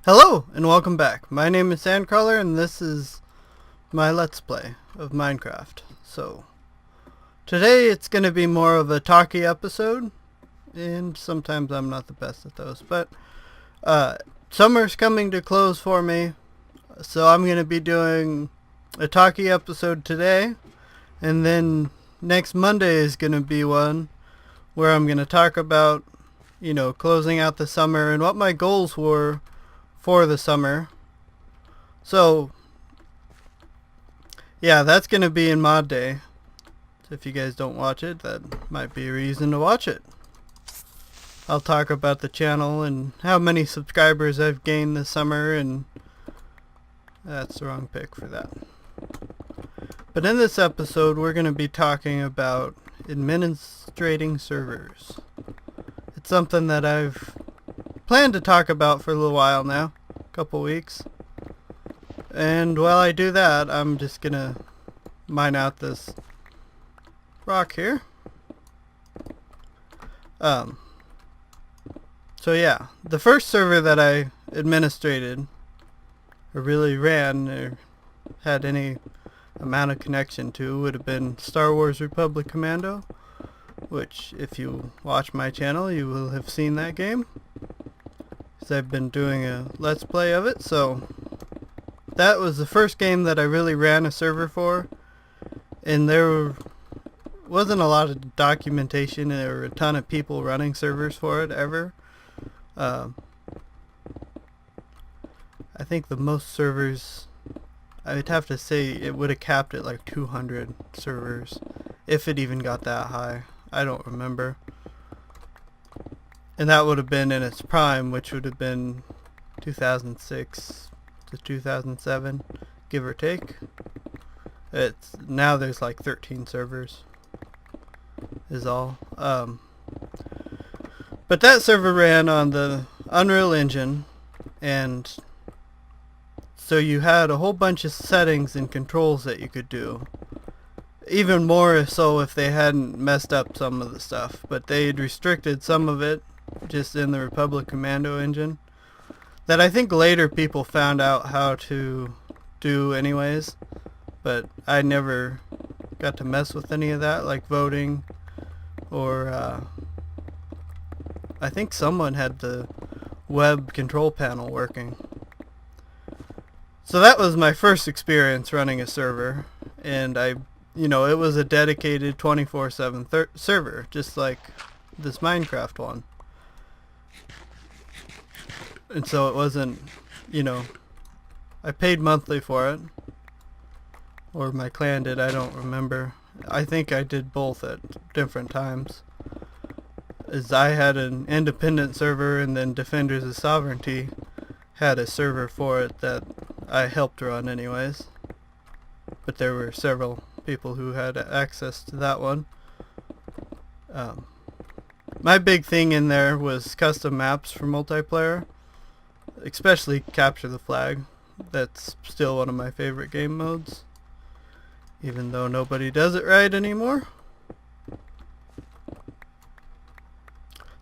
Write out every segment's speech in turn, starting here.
Hello and welcome back. My name is Sandcrawler and this is my Let's Play of Minecraft. So today it's going to be more of a talky episode, and sometimes I'm not the best at those, but summer's coming to close for me, so I'm going to be doing a talky episode today, and then next Monday is going to be one where I'm going to talk about, closing out the summer and what my goals were for the summer. So yeah, that's gonna be in mod day. So if you guys don't watch it, that might be a reason to watch it. I'll talk about the channel and how many subscribers I've gained this summer, and that's the wrong pick for that. But in this episode we're gonna be talking about administrating servers. It's something that I've planned to talk about for a little while now, a couple weeks. And while I do that, I'm just gonna mine out this rock here. So yeah, the first server that I administrated, or really ran, or had any amount of connection to, would have been Star Wars Republic Commando, which if you watch my channel you will have seen that game, because I've been doing a Let's Play of it. So that was the first game that I really ran a server for, and there wasn't a lot of documentation or a ton of people running servers for it ever. I think the most servers, I would have to say it would have capped at like 200 servers, if it even got that high. I don't remember. And that would have been in its prime, which would have been 2006 to 2007, give or take. It's now there's like 13 servers is all. But that server ran on the Unreal Engine, and so you had a whole bunch of settings and controls that you could do. Even more so if they hadn't messed up some of the stuff, but they'd restricted some of it just in the Republic Commando engine that I think later people found out how to do anyways, but I never got to mess with any of that, like voting, or I think someone had the web control panel working. So that was my first experience running a server, and it was a dedicated 24/7 server, just like this Minecraft one. And so it wasn't, I paid monthly for it, or my clan did, I don't remember. I think I did both at different times, as I had an independent server, and then Defenders of Sovereignty had a server for it that I helped run anyways, but there were several people who had access to that one. My big thing in there was custom maps for multiplayer, especially Capture the Flag. That's still one of my favorite game modes, even though nobody does it right anymore.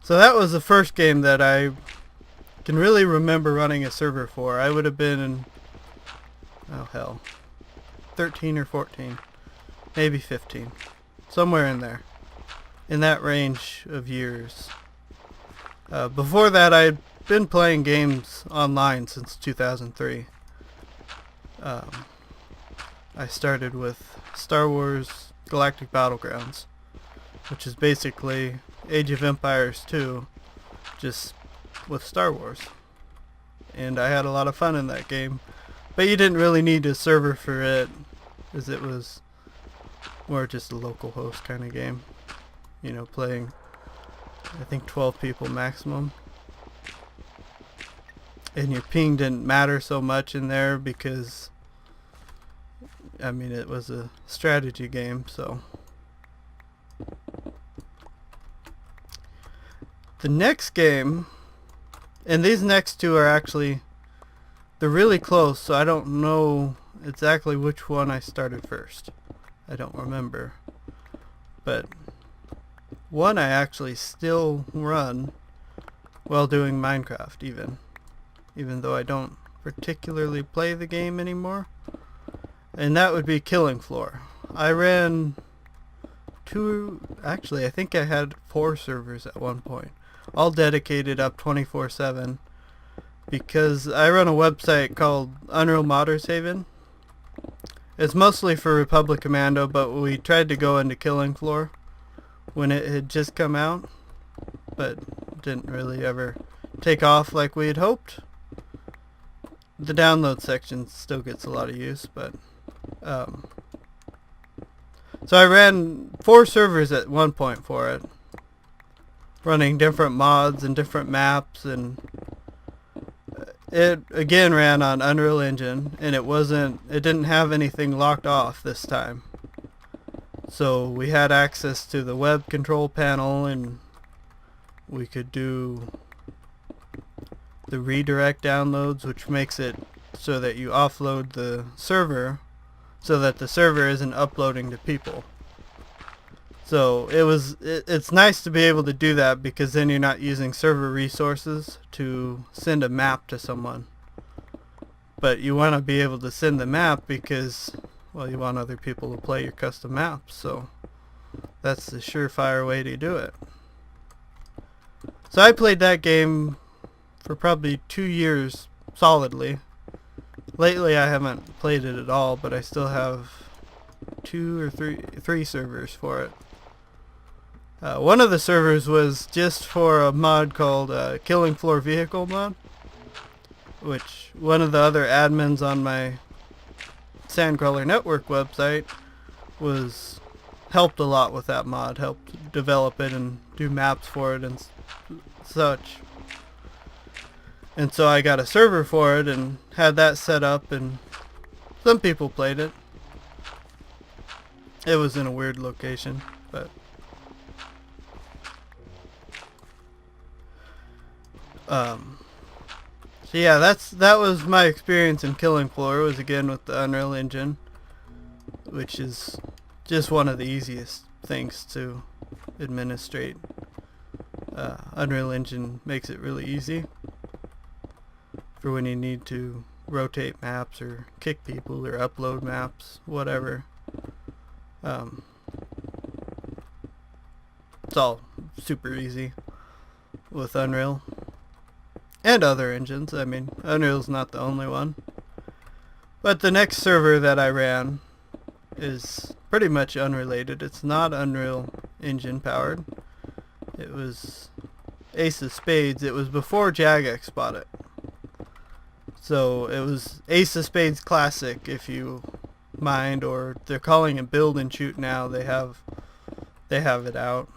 So that was the first game that I can really remember running a server for. I would have been in, 13 or 14, maybe 15, somewhere in there, in that range of years. Before that, I'd been playing games online since 2003. I started with Star Wars Galactic Battlegrounds, which is basically Age of Empires 2, just with Star Wars. And I had a lot of fun in that game, but you didn't really need a server for it, as it was more just a local host kind of game. Playing, I think 12 people maximum. And your ping didn't matter so much in there because, it was a strategy game, so. The next game, and these next two are actually, they're really close, so I don't know exactly which one I started first. I don't remember. But one I actually still run while doing Minecraft even. even though I don't particularly play the game anymore. And that would be Killing Floor. I ran actually I think I had 4 servers at one point, all dedicated up 24/7, because I run a website called Unreal Modders Haven. It's mostly for Republic Commando, but we tried to go into Killing Floor when it had just come out, but didn't really ever take off like we had hoped. The download section still gets a lot of use, but so I ran 4 servers at one point for it, running different mods and different maps, and it again ran on Unreal Engine, and it didn't have anything locked off this time. So we had access to the web control panel, and we could do the redirect downloads, which makes it so that you offload the server so that the server isn't uploading to people. So it's nice to be able to do that, because then you're not using server resources to send a map to someone. But you want to be able to send the map because, well, you want other people to play your custom maps. So that's the surefire way to do it. So I played that game for probably 2 years solidly. Lately I haven't played it at all, but I still have 2 or 3 servers for it. One of the servers was just for a mod called Killing Floor Vehicle mod, which one of the other admins on my Sandcrawler Network website helped a lot with that mod, helped develop it and do maps for it and such. And so I got a server for it and had that set up, and some people played it. It was in a weird location, but so yeah, that was my experience in Killing Floor. It was again with the Unreal Engine, which is just one of the easiest things to administrate. Unreal Engine makes it really easy for when you need to rotate maps or kick people or upload maps, whatever. It's all super easy with Unreal and other engines. I mean, Unreal's not the only one. But the next server that I ran is pretty much unrelated. It's not Unreal Engine powered. It was Ace of Spades. It was before Jagex bought it. So it was Ace of Spades Classic, if you mind, or they're calling it Build and Shoot now. They have it out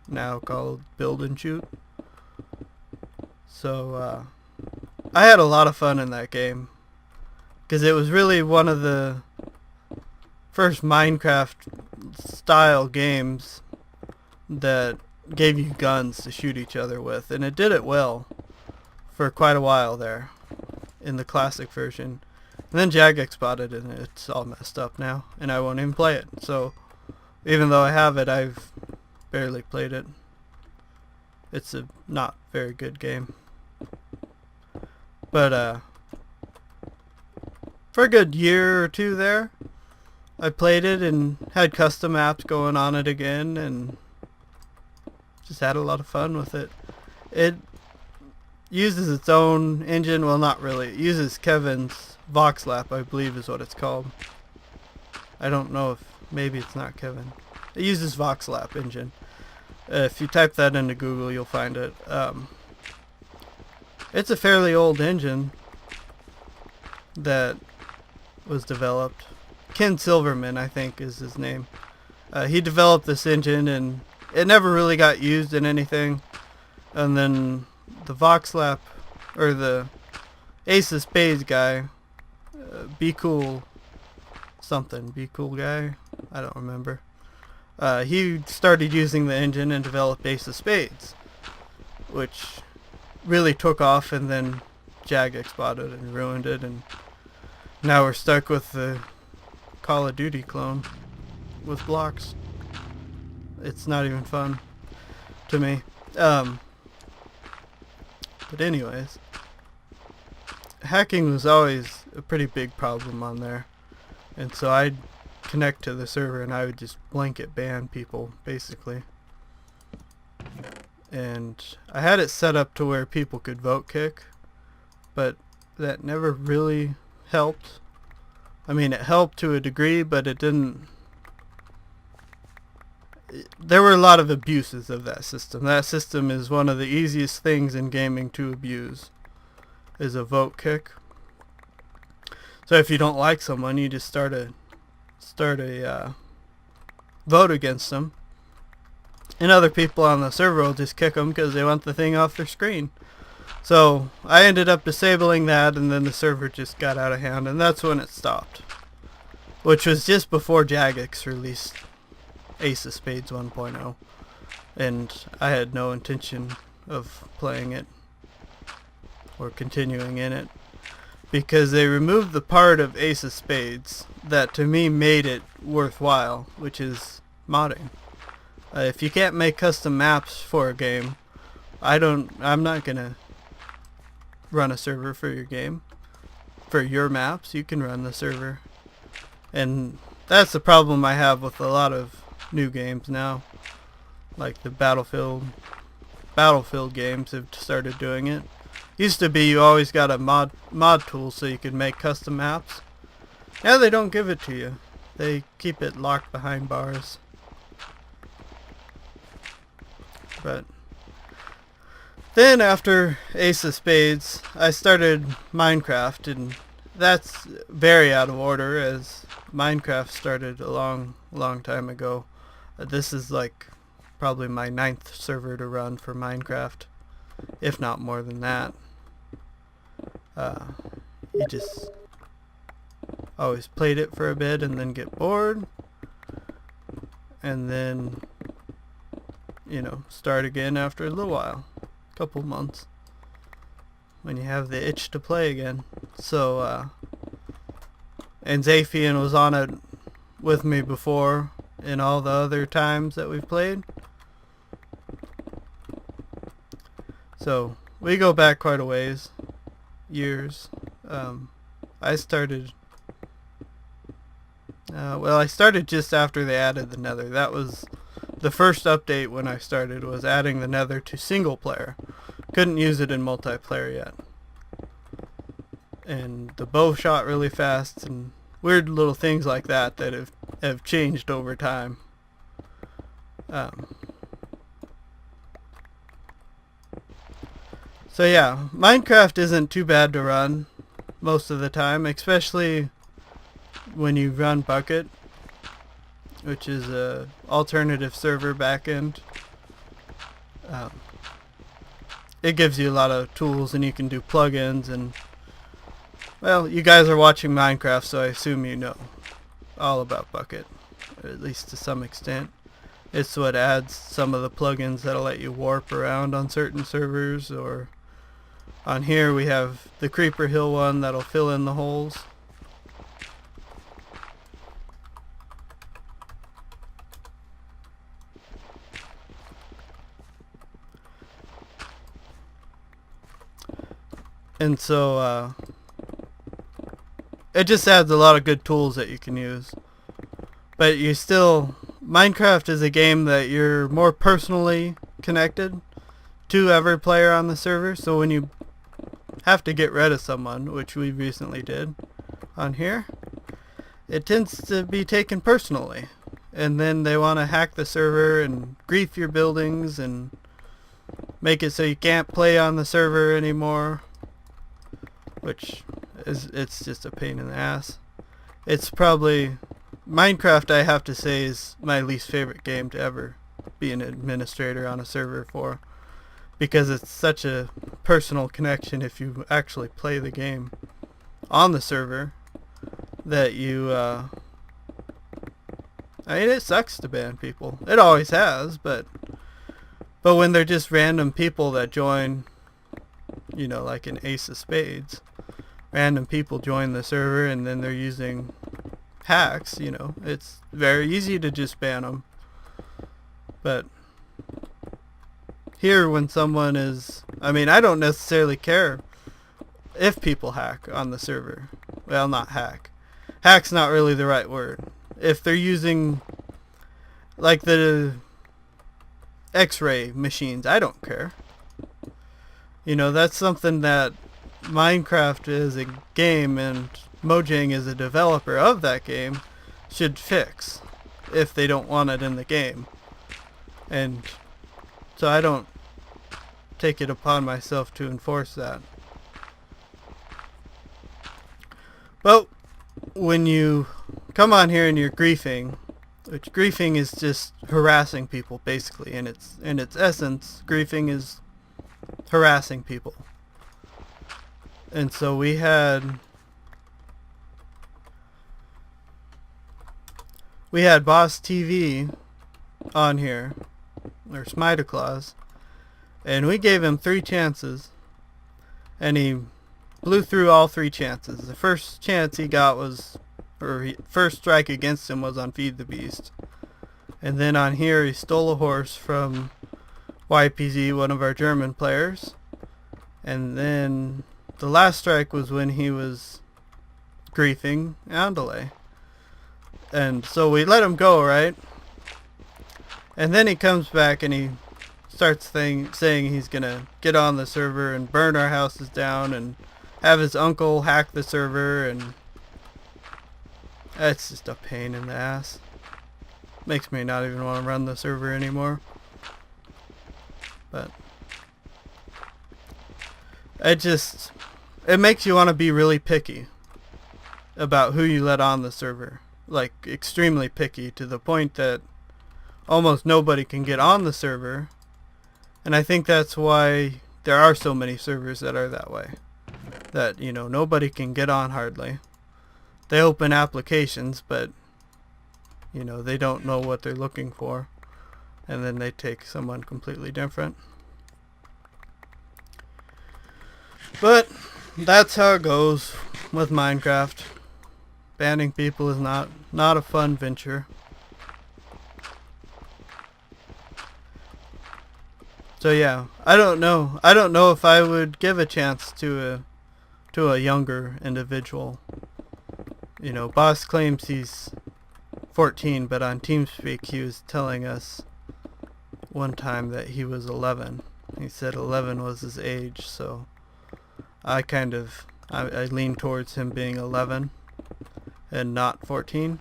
now called Build and Shoot. So I had a lot of fun in that game, because it was really one of the first Minecraft style games that gave you guns to shoot each other with, and it did it well for quite a while there in the classic version. And then Jagex bought it, and it's all messed up now, and I won't even play it. So even though I have it, I've barely played it. It's a not very good game. But for a good year or 2 there, I played it and had custom apps going on it again, and just had a lot of fun with it. It uses its own engine. Well, not really. It uses Kevin's VoxLab, I believe is what it's called. I don't know if, maybe it's not Kevin. It uses VoxLab engine. If you type that into Google, you'll find it. It's a fairly old engine that was developed. Ken Silverman, I think, is his name. He developed this engine, and it never really got used in anything. And then the VoxLab, or the Ace of Spades guy, Be Cool guy, I don't remember. He started using the engine and developed Ace of Spades, which really took off, and then Jagex bought it and ruined it, and now we're stuck with the Call of Duty clone with blocks. It's not even fun to me. But anyways, hacking was always a pretty big problem on there. And so I'd connect to the server and I would just blanket ban people, basically. And I had it set up to where people could vote kick, but that never really helped. I mean, it helped to a degree, but it didn't. There were a lot of abuses of that system. That system is one of the easiest things in gaming to abuse, is a vote kick. So if you don't like someone, you just start a vote against them, and other people on the server will just kick them because they want the thing off their screen. So I ended up disabling that, and then the server just got out of hand, and that's when it stopped, which was just before Jagex released Ace of Spades 1.0, and I had no intention of playing it or continuing in it, because they removed the part of Ace of Spades that to me made it worthwhile, which is modding. If you can't make custom maps for a game, I'm not gonna run a server for your game. For your maps, you can run the server. And that's the problem I have with a lot of new games now. Like the Battlefield games have started doing it. Used to be you always got a mod tool so you could make custom maps. Now they don't give it to you. They keep it locked behind bars. But then after Ace of Spades, I started Minecraft, and that's very out of order, as Minecraft started a long time ago. This is like probably my 9th server to run for Minecraft, if not more than that. You just always played it for a bit and then get bored, and then, you know, start again after a little while, couple months, when you have the itch to play again. So and Zaphian was on it with me before in all the other times that we've played, so we go back quite a ways, years. I started just after they added the Nether. That was the first update when I started, was adding the Nether to single player. Couldn't use it in multiplayer yet. And the bow shot really fast, and weird little things like that that have changed over time. So yeah, Minecraft isn't too bad to run most of the time, especially when you run Bucket, which is a alternative server backend. It gives you a lot of tools, and you can do plugins, and well, you guys are watching Minecraft, so I assume you know all about Bucket, at least to some extent. It's what adds some of the plugins that'll let you warp around on certain servers, or on here we have the Creeper Hill one that'll fill in the holes. And so it just adds a lot of good tools that you can use. But Minecraft is a game that you're more personally connected to every player on the server. So when you have to get rid of someone, which we recently did on here, it tends to be taken personally. And then they want to hack the server and grief your buildings and make it so you can't play on the server anymore, which it's just a pain in the ass. It's probably Minecraft, I have to say, is my least favorite game to ever be an administrator on a server for, because it's such a personal connection if you actually play the game on the server, that you I mean, it sucks to ban people. It always has, but when they're just random people that join, you know, like an Ace of Spades, random people join the server and then they're using hacks, you know, it's very easy to just ban them. But here, when someone is, I mean, I don't necessarily care if people hack on the server. Well, not hack. Hack's not really the right word. If they're using like the X-ray machines, I don't care. You know, that's something that Minecraft is a game and Mojang is a developer of that game should fix if they don't want it in the game. And so I don't take it upon myself to enforce that. But when you come on here and you're griefing, which griefing is just harassing people basically, in its essence, griefing is harassing people. And so we had Boss TV on here, or Smite-a-Claus, and we gave him 3 chances, and he blew through all 3 chances. The first chance he got was, first strike against him was on Feed the Beast. And then on here he stole a horse from YPZ, one of our German players. And then the last strike was when he was griefing Andale. And so we let him go, right? And then he comes back and he starts saying he's gonna get on the server and burn our houses down and have his uncle hack the server, and it's just a pain in the ass. Makes me not even want to run the server anymore. But it makes you want to be really picky about who you let on the server. Like, extremely picky, to the point that almost nobody can get on the server. And I think that's why there are so many servers that are that way. That, you know, nobody can get on hardly. They open applications, but, you know, they don't know what they're looking for. And then they take someone completely different. But that's how it goes with Minecraft. Banning people is not a fun venture. So yeah, I don't know if I would give a chance to a younger individual. You know, Boss claims he's 14, but on TeamSpeak he was telling us one time that he was 11. He said 11 was his age, so I lean towards him being 11 and not 14.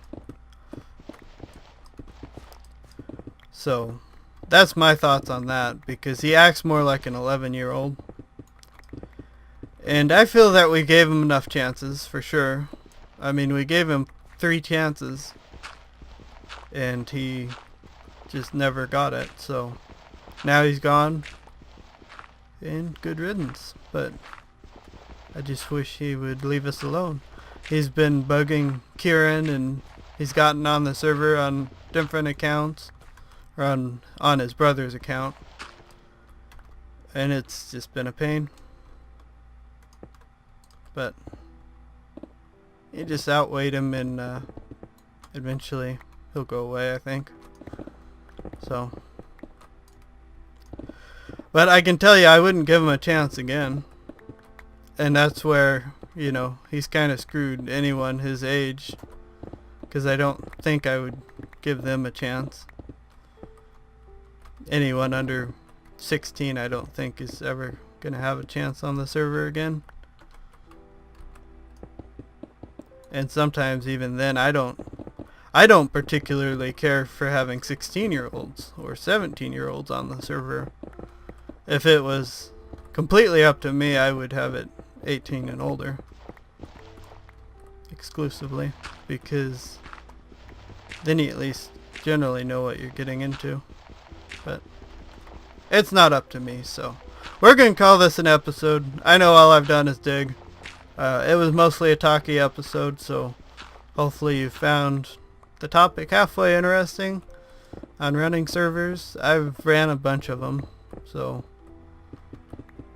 So that's my thoughts on that, because he acts more like an 11-year-old. And I feel that we gave him enough chances, for sure. I mean, we gave him 3 chances, and he just never got it. So now he's gone, and good riddance. But I just wish he would leave us alone. He's been bugging Kieran, and he's gotten on the server on different accounts, or on his brother's account, and it's just been a pain. But he just outweighed him, and eventually he'll go away, I think. So, but I can tell you, I wouldn't give him a chance again. And that's where, you know, he's kind of screwed anyone his age, because I don't think I would give them a chance. Anyone under 16, I don't think is ever going to have a chance on the server again. And sometimes even then, I don't particularly care for having 16-year-olds or 17-year-olds on the server. If it was completely up to me, I would have it 18 and older exclusively, because then you at least generally know what you're getting into. But it's not up to me, so we're going to call this an episode. I know all I've done is dig. It was mostly a talky episode, so hopefully you found the topic halfway interesting on running servers. I've ran a bunch of them, so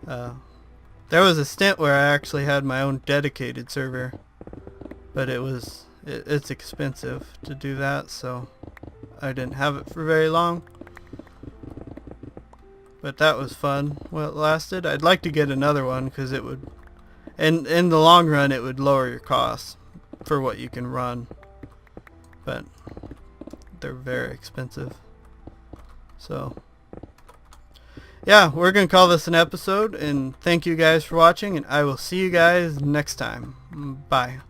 there was a stint where I actually had my own dedicated server, but it's expensive to do that, so I didn't have it for very long. But that was fun while it lasted. I'd like to get another one, because it And in the long run, it would lower your costs for what you can run. But they're very expensive. So yeah, we're going to call this an episode, and thank you guys for watching, and I will see you guys next time. Bye.